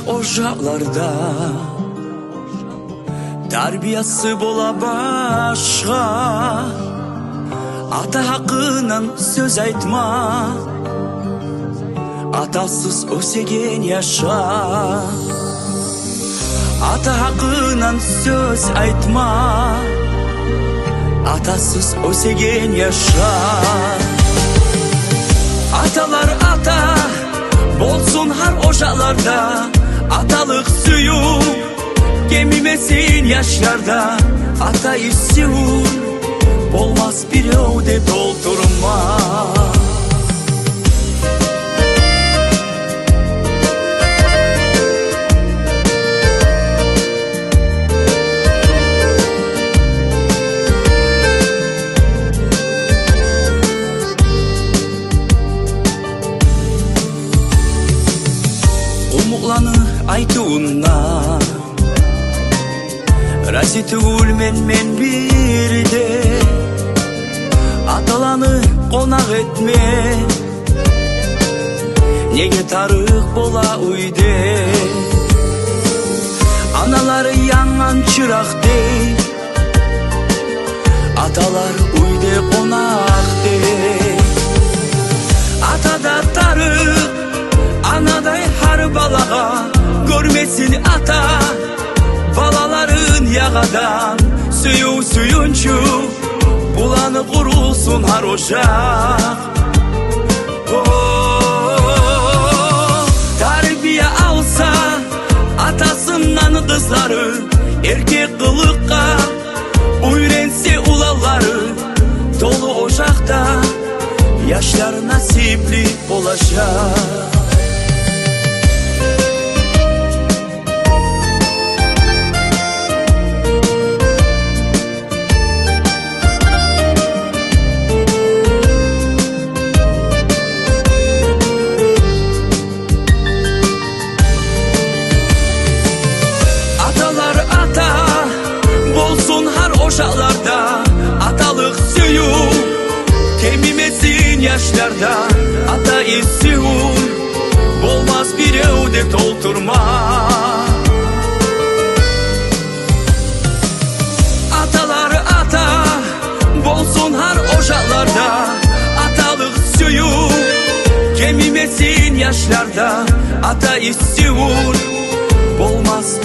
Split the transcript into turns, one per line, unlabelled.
ошаларда тарбиясы бола башка, ата хакынан сөз айтма, атасыз өсеген яша. Ата хакынан сөз айтма, атасыз өсеген яша. Аталар ата болsun har ошаларда, аталык сүйүү кемимесин yaşlarda. Ата исүү болмас бирөө деп толтурма. Умукланы айтуына разы түгүл мен бирде, аталаны конак этме, неге тарых бола үйде. Аналары яңан чырактей, аталар үйде конактей. Атада тарых, анадай har балага, көрмесин ата балаларын ягадан. Сүйүү сүйүнчү буланып курулсун har ошак. Тарбия алса атасынан кыздары, эркек кылыкка үйренсе улалары. Толу ошакта яштар насипли болашак. Ошаларда аталык сүйүү кемимесин yaşlarda. Ата исүү болмас бирөө деп толтурма. Аталар ата болсун har ошаларда, аталык сүйүү кемимесин yaşlarda. Ата исүү болмас